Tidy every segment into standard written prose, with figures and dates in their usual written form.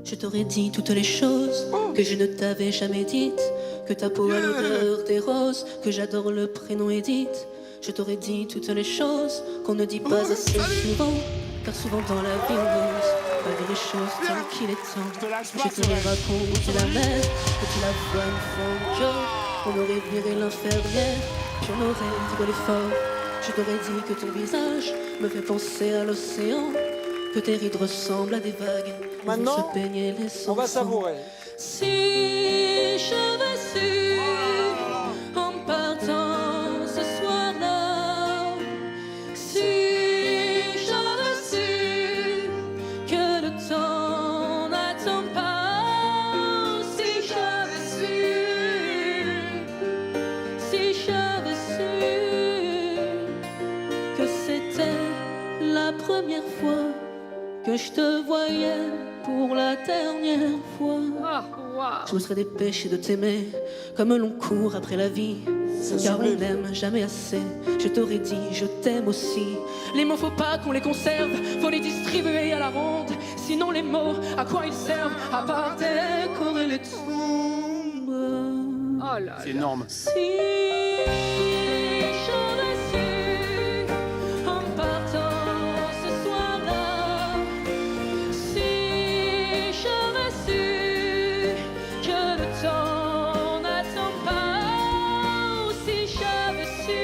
Je t'aurais dit toutes les choses que je ne t'avais jamais dites. Que ta peau a l'odeur des roses, que j'adore le prénom Edith. Je t'aurais dit toutes les choses qu'on ne dit pas assez souvent. Car souvent dans la vie on ose pas dire les choses tant qu'il est temps. Je te les raconte la mer, que tu la vois une fois encore. On aurait viré l'infirmière, puis on aurait rigolé fort. Je t'aurais dit que ton visage me fait penser à l'océan. Que tes rides ressemblent à des vagues. Maintenant, on va savourer. Si j'avais su en partant ce soir-là, si j'avais su que le temps n'attend pas, si j'avais su que c'était la première fois que je te voyais pour la dernière fois. Je me serais dépêché de t'aimer comme l'on court après la vie, car on n'aime jamais assez. Je t'aurais dit je t'aime aussi. Les mots faut pas qu'on les conserve, faut les distribuer à la ronde. Sinon les mots, à quoi ils servent à part décorer les tombes. Oh là, c'est énorme. Si j'aurais su en partant ce soir-là, si j'aurais su que le temps n'attend pas, ou si j'avais su,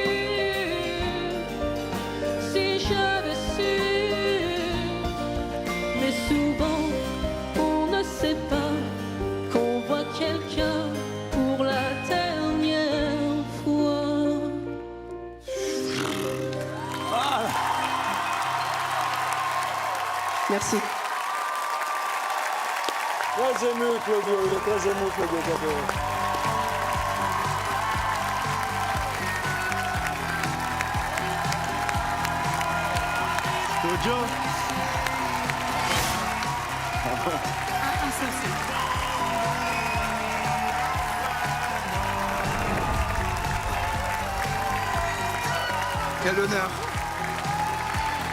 mais souvent on ne sait pas qu'on voit quelqu'un pour la dernière fois. Merci. Très ému, Claudio. Il est très ému, Claudio Capéo. Claudio. Quel honneur.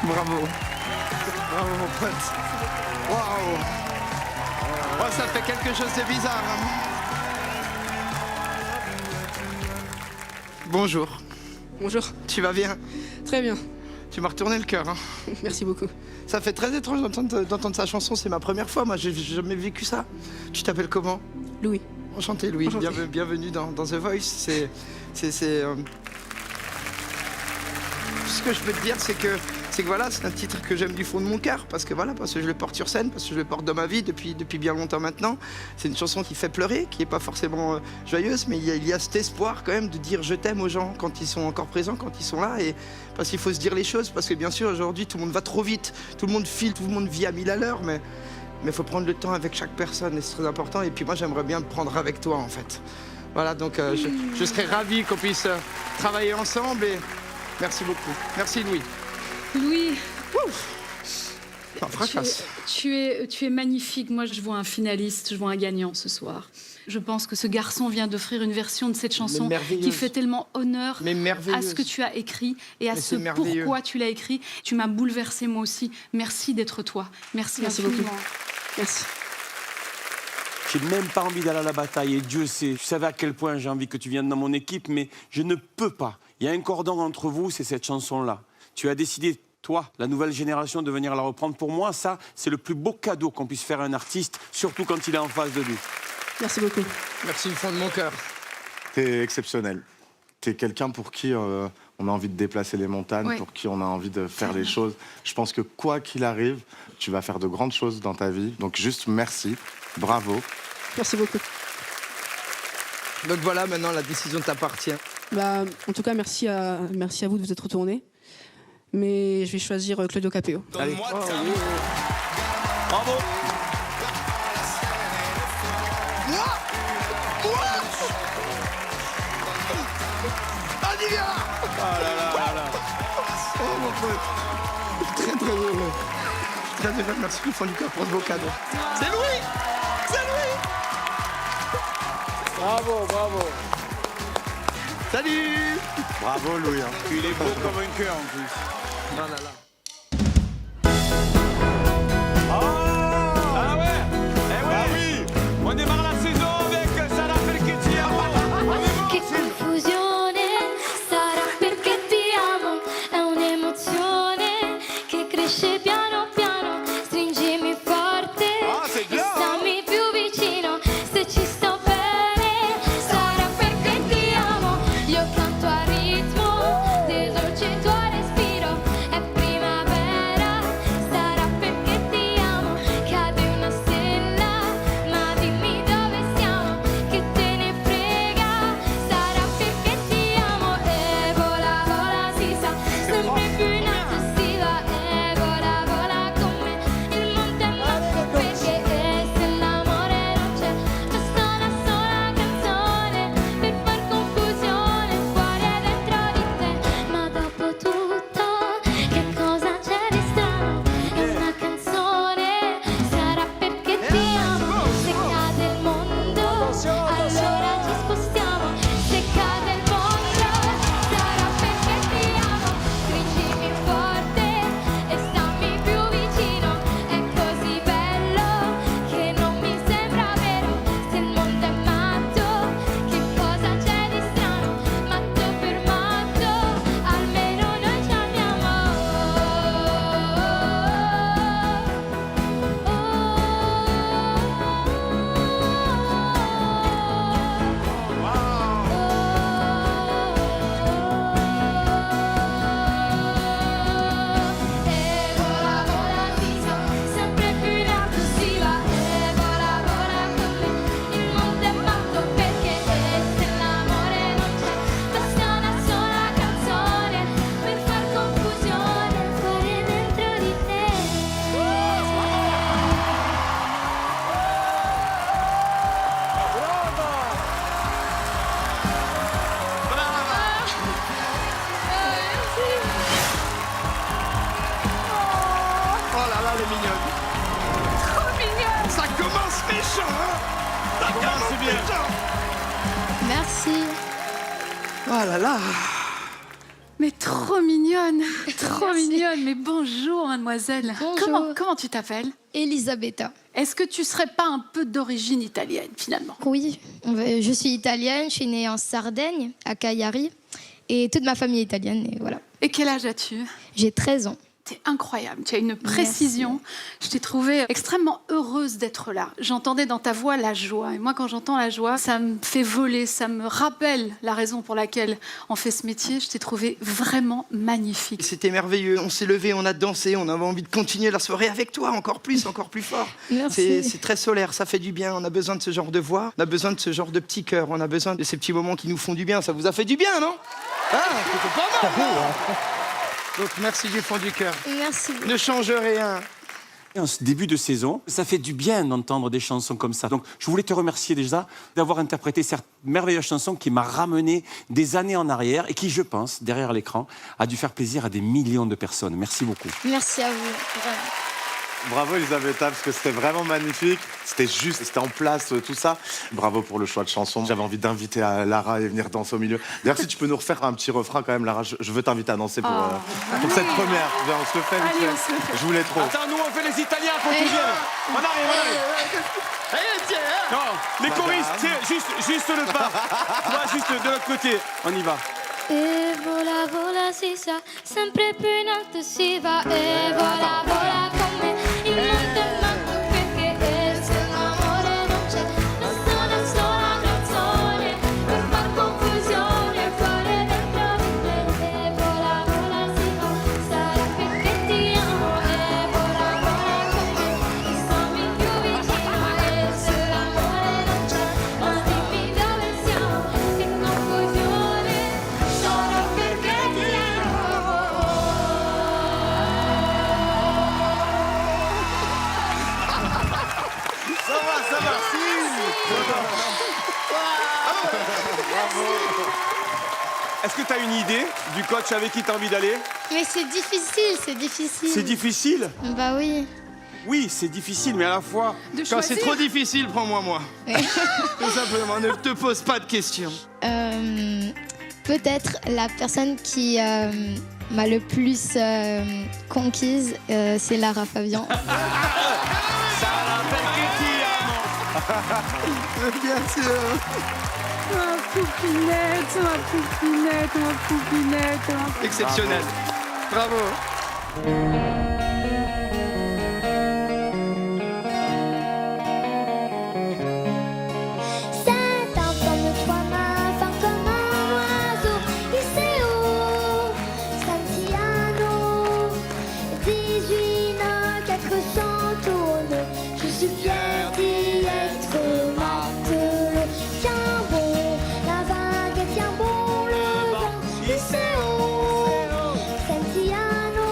Bravo. Bravo mon pote. Waouh. Oh, ça fait quelque chose de bizarre. Hein. Bonjour. Bonjour. Tu vas bien? Très bien. Tu m'as retourné le cœur. Hein. Merci beaucoup. Ça fait très étrange d'entendre sa chanson. C'est ma première fois. Moi, j'ai jamais vécu ça. Tu t'appelles comment? Louis. Enchanté, Louis. Enchanté. Bienvenue dans The Voice. Ce que je peux te dire, c'est que voilà, c'est un titre que j'aime du fond de mon cœur, parce que je le porte sur scène, parce que je le porte dans ma vie depuis bien longtemps maintenant. C'est une chanson qui fait pleurer, qui est pas forcément joyeuse, mais il y a cet espoir quand même de dire je t'aime aux gens quand ils sont encore présents, quand ils sont là, et parce qu'il faut se dire les choses, parce que bien sûr aujourd'hui tout le monde va trop vite, tout le monde file, tout le monde vit à 1000 à l'heure, mais il faut prendre le temps avec chaque personne, et c'est très important. Et puis moi j'aimerais bien me prendre avec toi en fait. Voilà, donc je serais ravi qu'on puisse travailler ensemble, et merci beaucoup. Merci Louis. Louis, Ça fracasse. tu es magnifique. Moi, je vois un finaliste, je vois un gagnant ce soir. Je pense que ce garçon vient d'offrir une version de cette chanson qui fait tellement honneur à ce que tu as écrit et à ce pourquoi tu l'as écrit. Tu m'as bouleversée moi aussi. Merci d'être toi. Merci infiniment. Beaucoup. Merci. J'ai même pas envie d'aller à la bataille, et Dieu sait. Tu savais à quel point j'ai envie que tu viennes dans mon équipe, mais je ne peux pas. Il y a un cordon entre vous, c'est cette chanson-là. Tu as décidé, toi, la nouvelle génération, de venir la reprendre. Pour moi, ça, c'est le plus beau cadeau qu'on puisse faire à un artiste, surtout quand il est en face de lui. Merci beaucoup. Merci du fond de mon cœur. T'es exceptionnel. T'es quelqu'un pour qui on a envie de déplacer les montagnes, pour qui on a envie de faire les choses. Je pense que quoi qu'il arrive, tu vas faire de grandes choses dans ta vie. Donc juste merci, bravo. Merci beaucoup. Donc voilà, maintenant la décision t'appartient. En tout cas, merci à vous de vous être retournés. Mais je vais choisir Claudio Capéo. Allez. Oh, Bravo. On y vient. Oh mon pote. Très très heureux. Très heureux, merci du fond du cœur pour ce beau cadeau. C'est Louis. C'est Louis. Bravo, bravo. Salut. Bravo Louis. Hein. Il est beau comme un cœur en plus. Oh là là. Ah ouais. Eh ouais. bien. Merci. Oh là là. Mais trop mignonne, trop mignonne. Mais bonjour, mademoiselle. Bonjour. Comment tu t'appelles? Elisabetta. Est-ce que tu serais pas un peu d'origine italienne, finalement? Oui, je suis italienne, je suis née en Sardaigne, à Cagliari, et toute ma famille est italienne, et voilà. Et quel âge as-tu? J'ai 13 ans. T'es incroyable, tu as une précision. Je t'ai trouvée extrêmement heureuse d'être là. J'entendais dans ta voix la joie. Et moi, quand j'entends la joie, ça me fait voler, ça me rappelle la raison pour laquelle on fait ce métier. Je t'ai trouvée vraiment magnifique. C'était merveilleux, on s'est levé, on a dansé, on avait envie de continuer la soirée avec toi, encore plus fort. Merci. C'est très solaire, ça fait du bien, on a besoin de ce genre de voix, on a besoin de ce genre de petits cœurs, on a besoin de ces petits moments qui nous font du bien. Ça vous a fait du bien, non? Ah, c'était pas mal, hein. Donc merci du fond du cœur. Merci. Ne change rien. En ce début de saison, ça fait du bien d'entendre des chansons comme ça. Donc, je voulais te remercier déjà d'avoir interprété cette merveilleuse chanson qui m'a ramené des années en arrière et qui, je pense, derrière l'écran, a dû faire plaisir à des millions de personnes. Merci beaucoup. Merci à vous. Vraiment. Bravo Elisabetta, parce que c'était vraiment magnifique. C'était juste, c'était en place, tout ça. Bravo pour le choix de chanson. J'avais envie d'inviter Lara à venir danser au milieu. D'ailleurs, si tu peux nous refaire un petit refrain quand même, Lara, je veux t'inviter à danser pour cette première. Viens, on se le fait. Allez, on se le fait. Je voulais trop. Attends, nous on fait les Italiens, faut qu'ils viennent. On arrive. Non, les choristes, juste le pas. Tu vois, juste de l'autre côté. On y va. E vola, vola si sa, sempre più in alto si va. E vola, vola come il monte manco perché se l'amore non c'è, basta una sola canzone per far confusione e fare dentro di te. E vola, vola si va, sai perché ti amo. E vola, vola come stammi più vicino. E se l'amore non c'è, ma dimmi dove siamo, che confusione. Solo perché ti amo. Ça va. Est-ce que tu as une idée du coach avec qui tu as envie d'aller? Mais c'est difficile. C'est difficile? Bah oui. Oui, c'est difficile, mais à la fois... De Quand c'est choisir. trop difficile, prends-moi moi. Tout simplement, ne te pose pas de questions. Peut-être la personne qui m'a le plus conquise, c'est Lara Fabian. Bien sûr. Ma poupinette. Exceptionnel. Bravo. C'est un comme toi, ma fin comme un oiseau. Iseo, Santiano, 18 nœuds, 400 tonneaux. Je suis fière d'y être matelot. Tiens bon, la vague, tiens bon le vent. Iseo, Santiano,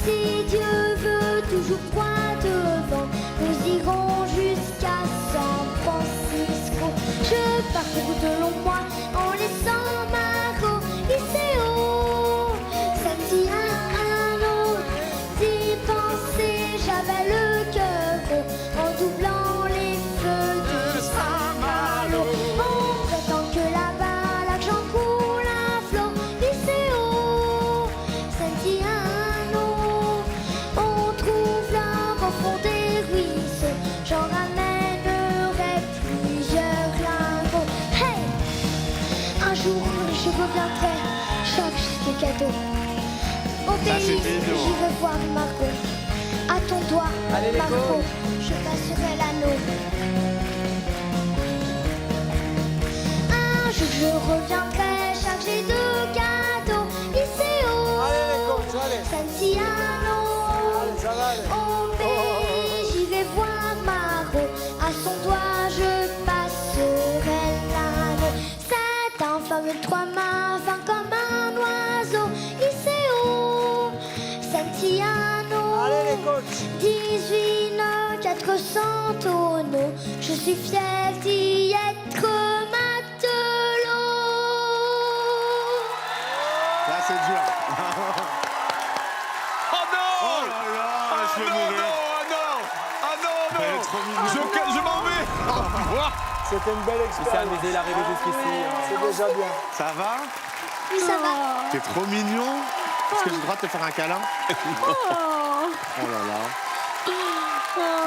si Dieu veut toujours droit devant, nous irons jusqu'à San Francisco. Je parcours de longs mois en laissant Maro. Iseo, Santiano, d'y penser, j'avais le cœur gros en doublant les feux de Saint-Malo. On prétend que là-bas l'argent coule à flot. Iseo, Santiano, on trouve l'homme au fond des ruisseaux. J'en ramènerai plusieurs lingots. Hey! Un jour, je reviendrai, chaque des cadeaux. Au pays, j'irai voir Margot. À ton doigt, Margot, je passerai l'anneau. Un jour, je reviendrai chargé de cadeaux. Iseo, Santiano, au pays, j'irai voir Margot. À son doigt, je passerai l'anneau. C'est un fameux trois mains, fin comme un oiseau. Iseo, Santiano, 18 nœuds, 400 tonneaux. Je suis fière d'y être matelot. Là, c'est dur. Oh non! Oh là là, je vais mourir. Ah non! Elle est trop mignonne. Je m'en vais! Au revoir. C'était une belle Il s'est expérience. amusé, il est arrivé jusqu'ici. C'est déjà bien. Ça va? Oui, ça va. T'es trop mignon. Est-ce que j'ai le droit de te faire un câlin? Oh là là.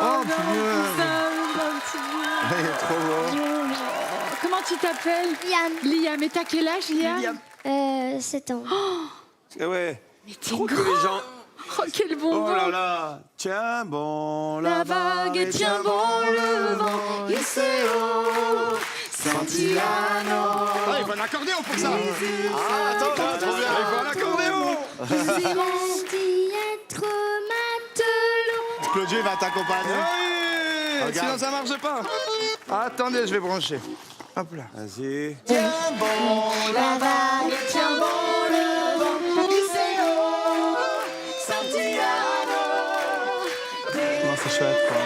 Oh, punaise. Il est trop beau. Comment tu t'appelles? Liam. Liam. Et t'as quel âge, Liam? 7 ans. Eh ouais. Mais t'es Trop que grand. les gens. Oh, quel bonbon. Oh là là. Tiens bon La vague et tiens bon le vent. Iseo, Santillano. Ah, il faut un accordéon pour ça. Ah, attends, trop bien. Il faut un accordéon. Dit être matelot. Claudio, il va t'accompagner. Oui, Regarde. sinon ça marche pas. Attendez, je vais brancher. Hop là. Vas-y. Tiens bon. La vague tient bon le vent. Iseo, Santillano. Non, c'est chouette, quoi.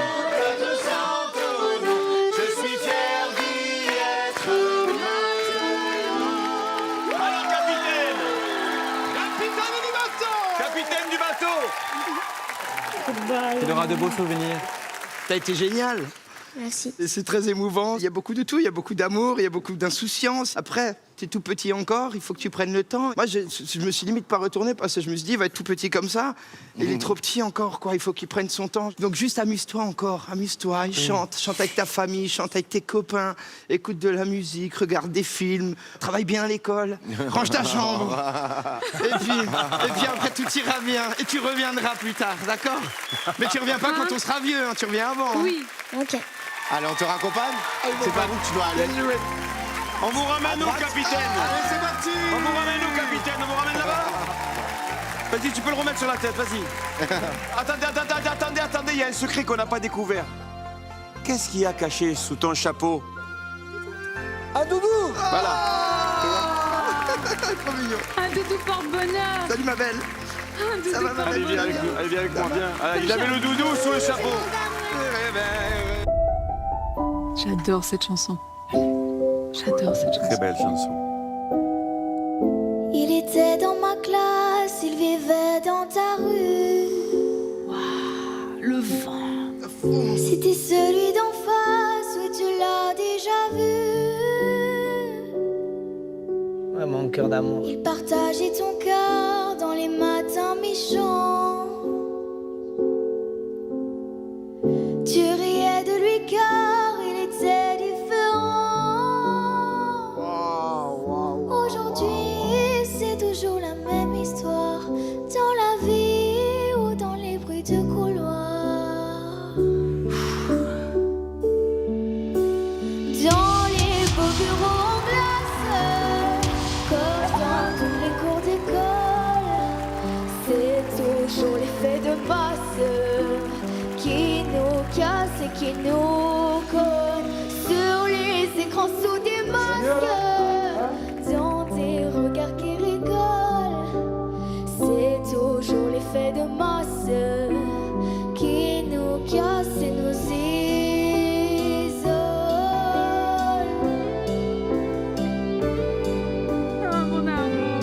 Je suis fier d'y être maintenant. Alors, capitaine. Capitaine du bateau. Il aura de beaux souvenirs. T'as été génial. Merci. Et c'est très émouvant. Il y a beaucoup de tout. Il y a beaucoup d'amour, il y a beaucoup d'insouciance. Après, t'es tout petit encore, il faut que tu prennes le temps. Moi, je me suis limite pas retourné parce que je me suis dit, il va être tout petit comme ça. Il est trop petit encore, quoi. Il faut qu'il prenne son temps. Donc juste amuse-toi encore, amuse-toi. Et chante avec ta famille, chante avec tes copains, écoute de la musique, regarde des films, travaille bien à l'école, range ta chambre. Et puis après, tout ira bien. Et tu reviendras plus tard, d'accord? Mais tu reviens pas quand on sera vieux, hein, tu reviens avant. hein. Oui. Ok. Allez, on te raccompagne? C'est par où que tu dois aller? On vous ramène où, capitaine? Allez, c'est parti. On vous ramène où, capitaine? On vous ramène là-bas? Vas-y, tu peux le remettre sur la tête, vas-y. Attendez, il y a un secret qu'on n'a pas découvert. Qu'est-ce qu'il y a caché sous ton chapeau? Un doudou. Voilà. Trop mignon. Un doudou porte-bonheur. Salut ma belle. Un doudou Ça va, ma Allez, belle? viens avec nous, allez, viens avec moi, viens. Ah, il avait le doudou sous le chapeau. J'adore cette chanson. J'adore cette chanson. Très belle chanson. Il était dans ma classe, il vivait dans ta rue. Le vent. C'était celui d'en face, oui, tu l'as déjà vu. Ouais, mon cœur d'amour. Il partageait ton cœur dans les matins méchants. Tu riais de lui car il était différent. Aujourd'hui, c'est toujours la même histoire. Dans la vie ou dans les bruits de couloir. Dans les beaux bureaux en glace, comme dans tous les cours d'école, c'est toujours l'effet de masse qui nous casse et qui nous colle sur les écrans sous des masques, dans des regards qui rigolent. C'est toujours l'effet de masse qui nous casse et nous isole. Oh, mon amour.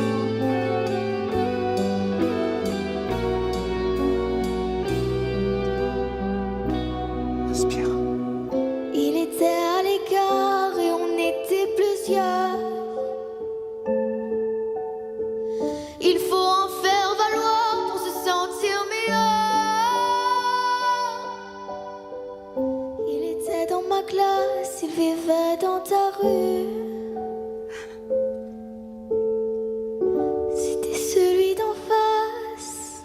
Respire. Il était à l'écart et on était plusieurs. Il faut en faire valoir pour se sentir meilleur. Il était dans ma classe, il vivait dans ta rue. C'était celui d'en face.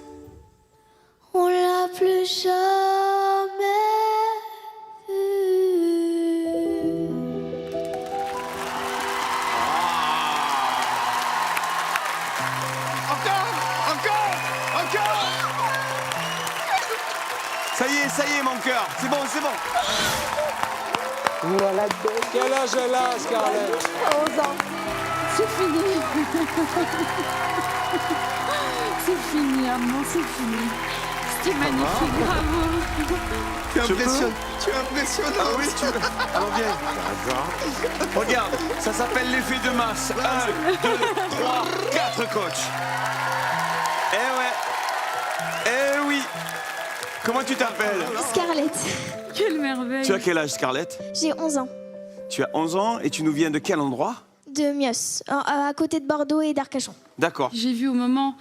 On l'a plus jamais vu. Encore. Ça y est, mon cœur. C'est bon, c'est bon. Quel âge elle a, Scarlett? 11 ans. C'est fini. C'est fini, amour, c'est fini. C'était magnifique, bravo. Tu es impressionnant. Tu es impressionnant. Oui, tu veux. Alors viens. Regarde, ça s'appelle l'effet de masse. 1, 2, 3, 4, coach. Eh ouais. Eh oui. Comment tu t'appelles? Scarlett. Quelle merveille. Tu as quel âge, Scarlett? J'ai 11 ans. Tu as 11 ans et tu nous viens de quel endroit? De Mios, à côté de Bordeaux et d'Arcachon. D'accord. J'ai vu au moment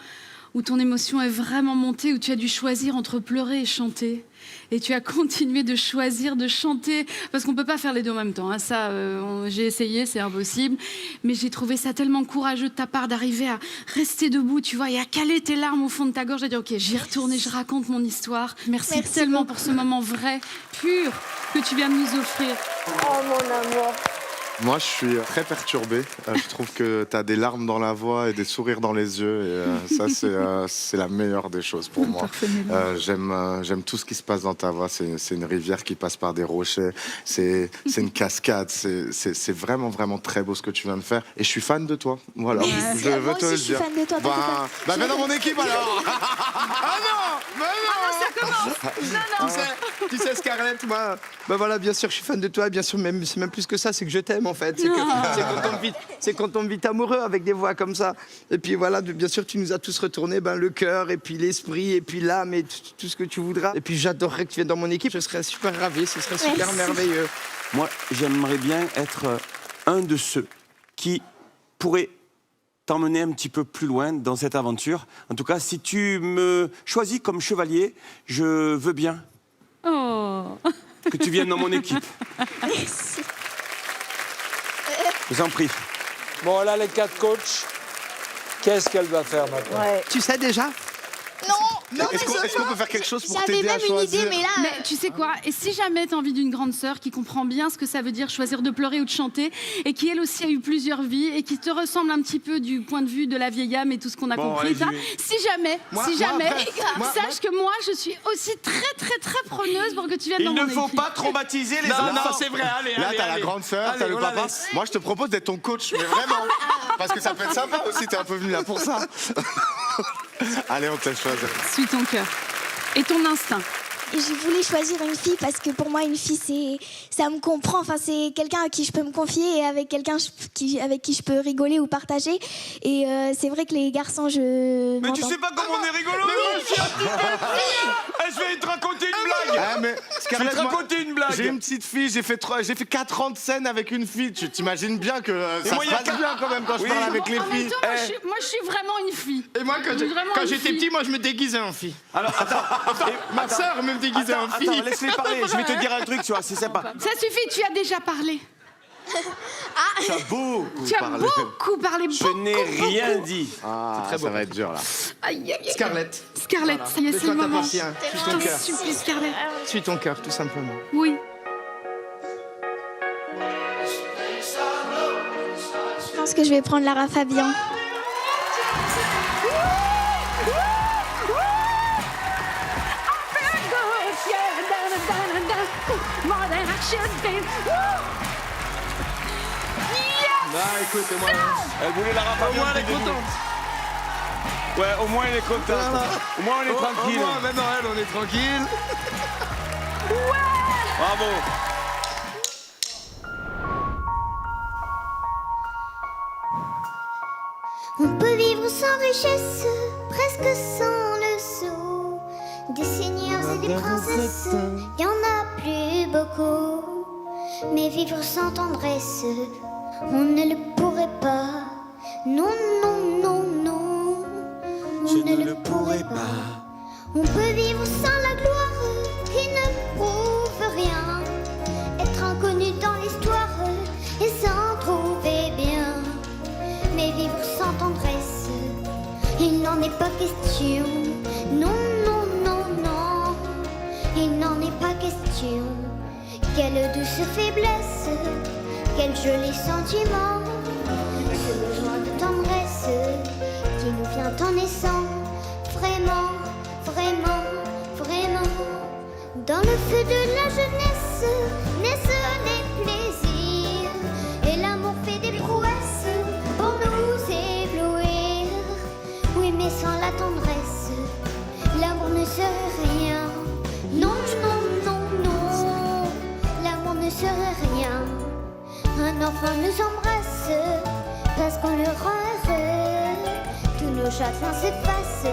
où ton émotion est vraiment montée, où tu as dû choisir entre pleurer et chanter. Et tu as continué de choisir de chanter, parce qu'on ne peut pas faire les deux en même temps. Hein. Ça, j'ai essayé, c'est impossible. Mais j'ai trouvé ça tellement courageux de ta part d'arriver à rester debout, tu vois, et à caler tes larmes au fond de ta gorge. J'ai dit, ok, j'y retourne et je raconte mon histoire. Merci tellement pour ce moment vrai, pur, que tu viens de nous offrir. Oh mon amour. Moi, je suis très perturbé. Je trouve que tu as des larmes dans la voix et des sourires dans les yeux. Et ça, c'est la meilleure des choses pour moi. J'aime tout ce qui se passe dans ta voix. C'est une rivière qui passe par des rochers. C'est une cascade. C'est vraiment, vraiment très beau ce que tu viens de faire. Et je suis fan de toi. Voilà. Je veux te le dire. Je suis fan de toi. Viens dans mon équipe alors. Ah non, ça commence. Tu sais, Scarlett, moi, voilà, bien sûr, je suis fan de toi. Bien sûr, c'est même plus que ça, c'est que je t'aime en fait. C'est quand on vit amoureux avec des voix comme ça. Et puis voilà, bien sûr, tu nous as tous retourné le cœur, et puis l'esprit, et puis l'âme, et tout ce que tu voudras. Et puis j'adorerais que tu viennes dans mon équipe. Je serais super ravi. Ce serait super merveilleux. Moi, j'aimerais bien être un de ceux qui pourraient t'emmener un petit peu plus loin dans cette aventure. En tout cas, si tu me choisis comme chevalier, je veux bien que tu viennes dans mon équipe. Merci. Je vous en prie. Bon, là, les 4 coachs, qu'est-ce qu'elle va faire maintenant? Tu sais déjà? Non, Est-ce qu'on peut faire quelque chose pour j'avais t'aider à même une choisir? idée, mais là... Mais tu sais quoi? Et si jamais tu as envie d'une grande sœur qui comprend bien ce que ça veut dire choisir de pleurer ou de chanter, et qui elle aussi a eu plusieurs vies, et qui te ressemble un petit peu du point de vue de la vieille âme et tout ce qu'on a compris, ça, si jamais, sache que moi je suis aussi très preneuse pour que tu viennes dans mon équipe. Il ne faut pas traumatiser les enfants. Non, c'est vrai, allez. Là, t'as la grande sœur, t'as le papa. Moi, je te propose d'être ton coach, mais vraiment. Parce que ça peut être sympa aussi, t'es un peu venu là pour ça. Allez, on te laisse choisir. Suis ton cœur et ton instinct. Je voulais choisir une fille parce que pour moi, une fille, ça me comprend. Enfin, c'est quelqu'un à qui je peux me confier et avec quelqu'un avec qui je peux rigoler ou partager. Et c'est vrai que les garçons, Mais tu sais pas comment on est rigolo, je vais te raconter une blague. Ah, mais Je vais te raconter une blague. J'ai une petite fille, j'ai fait 4 ans de scène avec une fille. Tu t'imagines bien que ça moi, se passe bien quand même quand je parle avec les En même filles. temps, moi, je suis vraiment une fille. Et moi, quand j'étais petit, moi, je me déguisais en fille. Alors, attends. Ma sœur me déguisait en fille. Attends, laisse-les parler. Je vais te dire un truc, tu vois, c'est sympa. Ça suffit, tu as déjà parlé. Tu as beaucoup Tu as parlé. beaucoup parlé. Je n'ai rien dit. Ah, ça va être dur là. Aïe. Scarlett, Scarlett, ça y est, c'est le moment. Suis Je ton t'en cœur. supplie, Scarlett. Suis ton cœur, tout simplement. Oui. Je pense que je vais prendre Lara Fabian. Bah écoute, moi, Elle voulait la au moins elle est rappeler. contente. Ouais, au moins elle est contente. Au moins on est tranquille. Au moins, même Noël, on est tranquille. Bravo. On peut vivre sans richesse, presque sans le sou. Des seigneurs et des princesses, y en a plus beaucoup. Mais vivre sans tendresse, on ne le pourrait pas. Non, non, non, non, on ne le pourrait pas. On peut vivre sans la gloire qui ne prouve rien. Être inconnu dans l'histoire et s'en trouver bien. Mais vivre sans tendresse, il n'en est pas question. Non, non, non, non, il n'en est pas question. Quelle douce faiblesse, quel joli sentiment. Ce besoin de tendresse qui nous vient en naissant. Vraiment, vraiment, vraiment. Dans le feu de la jeunesse naissent les plaisirs. Et l'amour fait des prouesses pour nous éblouir. Oui, mais sans la tendresse, l'amour ne serait rien. Non, non, non, non, l'amour ne serait rien. Un enfant nous embrasse parce qu'on le rend heureux. Tous nos chagrins s'effacent,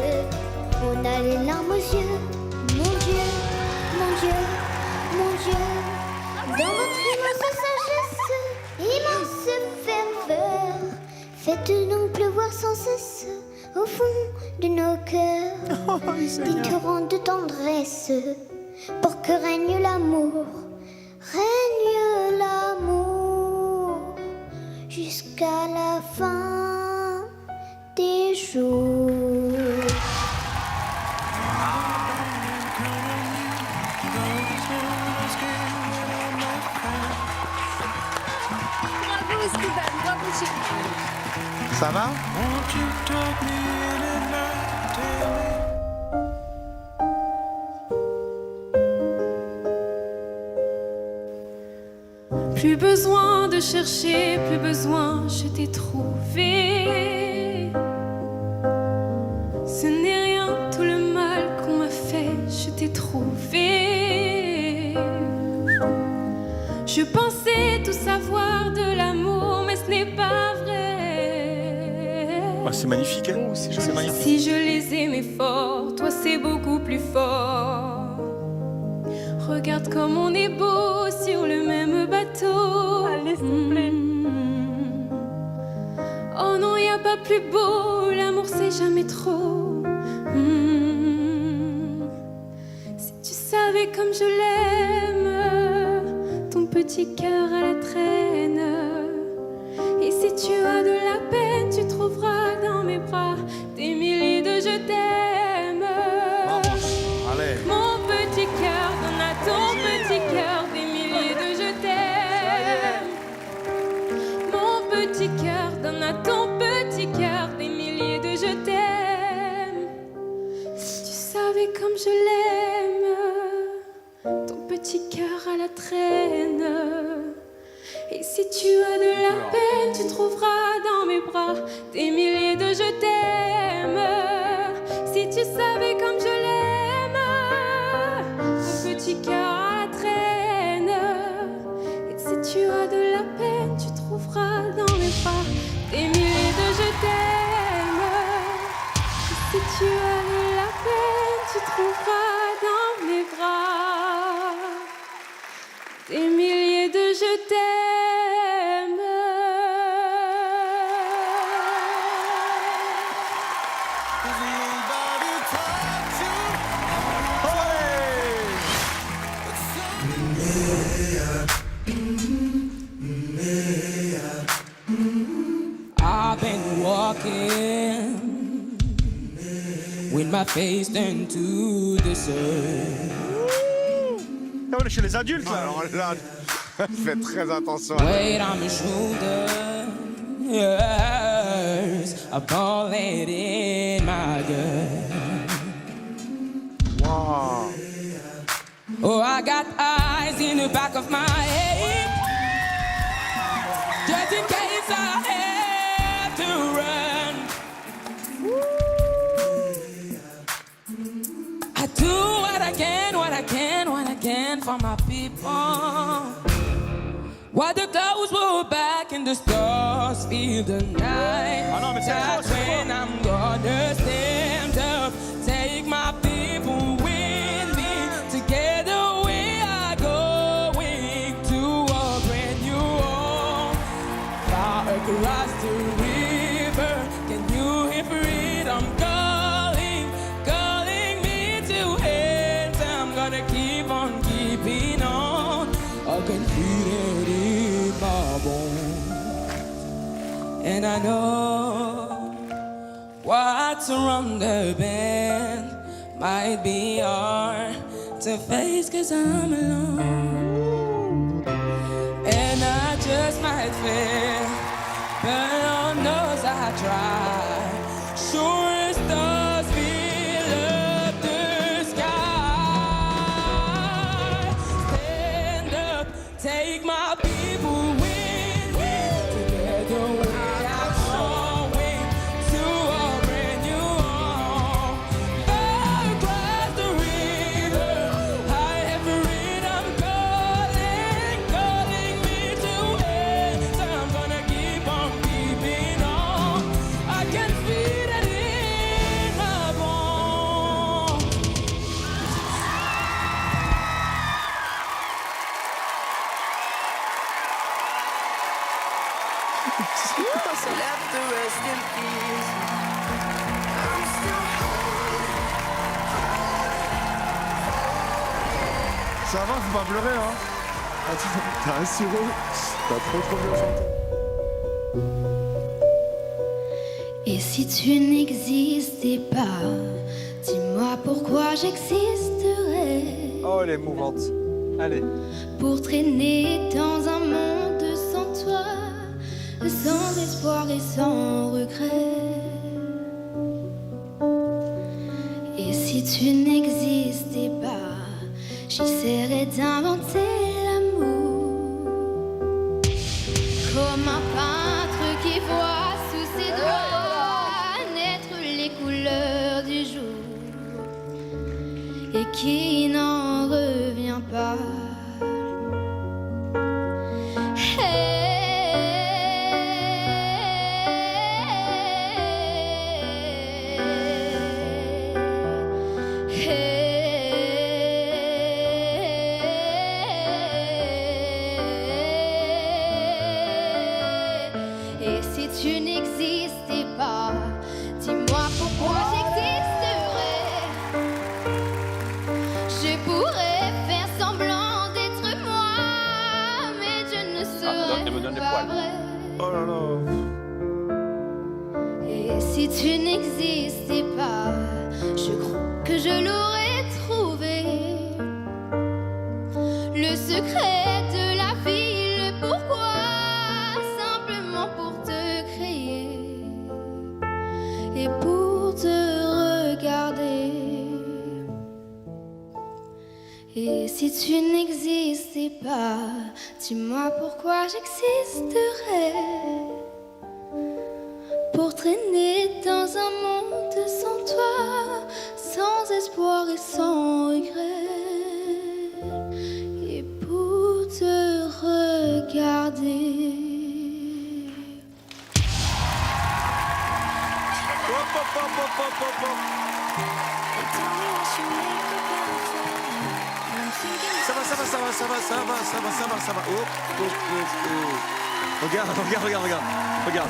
on a les larmes aux yeux. Mon Dieu, mon Dieu, mon Dieu, dans votre immense sagesse, immense ferveur, faites donc pleuvoir sans cesse au fond de nos cœurs des torrents de tendresse pour que règne l'amour jusqu'à la fin des jours. Bravo Esteban, bravo chérie. Ça va? Plus besoin de chercher, plus besoin, je t'ai trouvé. Ce n'est rien, tout le mal qu'on m'a fait, je t'ai trouvé. Je pensais tout savoir de l'amour, mais ce n'est pas vrai. Bah, c'est magnifique, hein? C'est magnifique. Si je les aimais fort, toi c'est beaucoup plus fort. Regarde comme on est beau sur le même bateau. Allez, s'il vous plaît. Oh non, y a pas plus beau, l'amour c'est jamais trop. Si tu savais comme je l'aime, ton petit cœur à la traîne. Et si tu as de la peine, tu trouveras dans mes bras des milliers de je t'aime. Allez. Mon petit cœur donne à ton petit cœur des milliers de je t'aime. Mon petit cœur donne à ton petit cœur des milliers de je t'aime. Si tu savais comme je l'aime, ton petit cœur à la traîne. Et si tu as de la peine, tu trouveras dans mes bras des milliers de je t'aime. Si tu savais comme je l'aime, ton petit cœur à la traîne. Et si tu as de la peine, tu trouveras dans mes bras des milliers de je t'aime. Et si tu as de la peine, tu trouveras dans mes bras des milliers de je t'aime. I've been walking with my face turned to the sun. On est chez les adultes là. Alors là, fais très attention. Weight on my shoulders, a bullet in my gut. Wow. Oh, I got eyes in the back of my head, just in case I have to run. I do what I can, what I can, what I can for my people. While the clouds roll back and the stars fill the night, that's when I'm gonna stand up, take my people with me. Together we are going to a brand new home, far across the river. Can you hear freedom calling, calling me to it? I'm gonna keep on keeping on. I can feel it in my bones, and I know what's around the bend might be hard to face, 'cause I'm alone, and I just might fail, but Lord knows I try. Sure as stars fill up the sky. Stand up, take my people with me. Together we are going to a brand new home. Far across the river, I have freedom calling, calling me to it. So I'm gonna keep on keeping on. I can feel it in my bones. Ça va, faut pas pleurer, hein. Attends, t'as un sirop. T'as trop bien chanté. Et si tu n'existais pas, dis-moi pourquoi j'existerais. Oh, elle est émouvante. Allez. Pour traîner dans un monde sans toi, sans espoir et sans regret. Et si tu n'existais pas, j'essaierais d'inventer l'amour. Comme un peintre qui voit sous ses doigts naître les couleurs du jour et qui n'en revient pas. Et si tu n'existais pas, dis-moi pourquoi j'existerais. Je pourrais faire semblant d'être moi, mais je ne serais pas vrai. Oh là là. Et si tu n'existais pas, je crois que je l'aurais trouvé. Le secret de la vie, le pourquoi, simplement pour te créer et pour te regarder. Et si tu n'existais pas, dis-moi pourquoi j'existerais. Pour traîner dans un monde sans toi, sans espoir et sans regret. Et pour te regarder. Ça va. Oh. Regarde.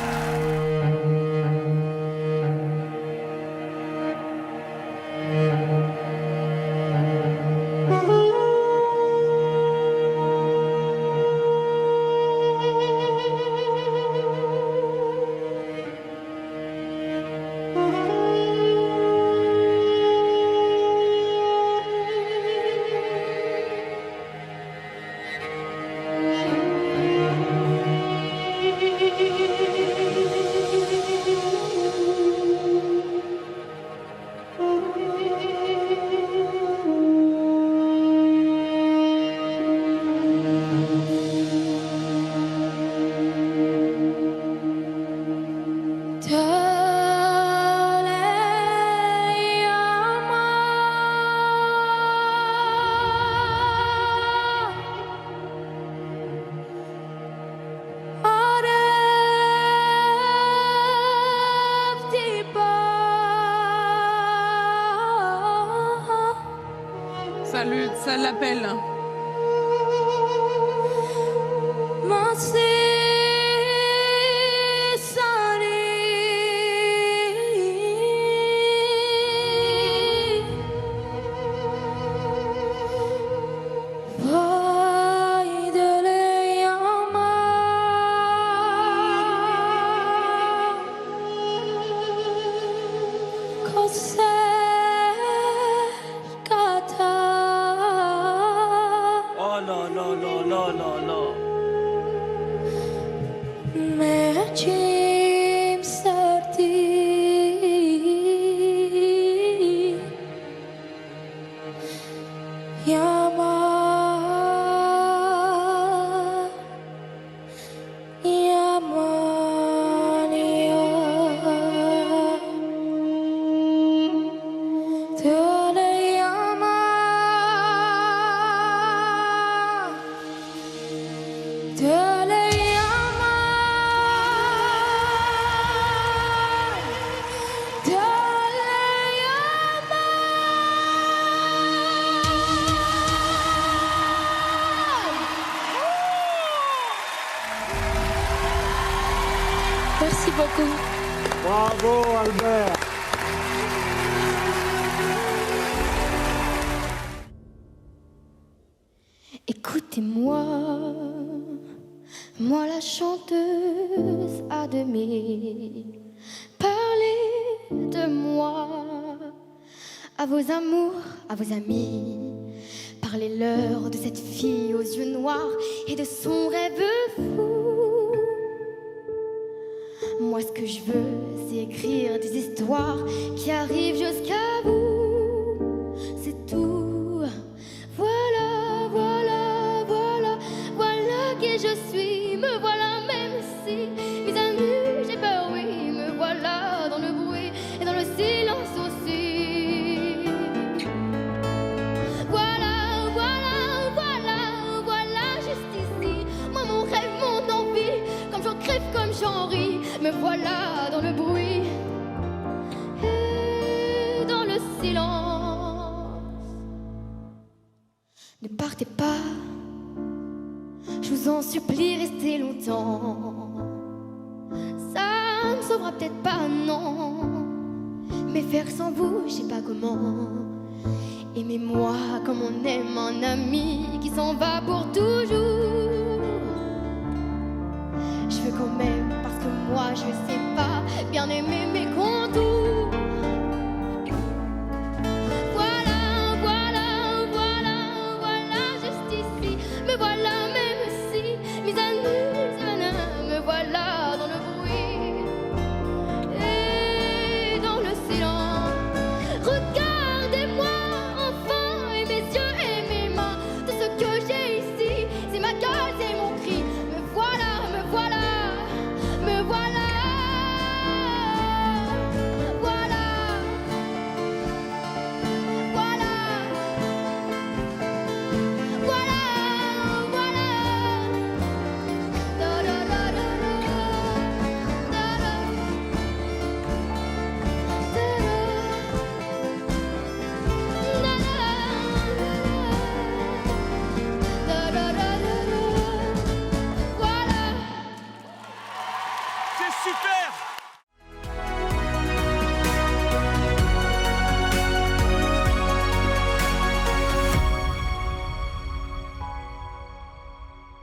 Ça l'appelle. Merci beaucoup. Bravo Albert. Écoutez-moi, moi la chanteuse à demi. Parlez de moi à vos amours, à vos amis. Parlez-leur de cette fille aux yeux noirs et de son rêve fou. Moi ce que je veux, c'est écrire des histoires qui arrivent jusqu'à vous. C'est tout. Voilà, voilà, voilà, voilà qui je suis. Me voilà même si mes amis, j'ai peur, oui. Me voilà dans le bruit et dans le silence aussi. Voilà, voilà, voilà, voilà, juste ici. Moi mon rêve, mon envie, comme j'en crève, comme j'en ris. Me voilà dans le bruit et dans le silence. Ne partez pas, je vous en supplie, restez longtemps. Ça ne sauvera peut-être pas, non, mais faire sans vous, je sais pas comment. Aimez-moi comme on aime un ami qui s'en va pour toujours. Je veux quand même, parce que moi je sais pas bien aimer mes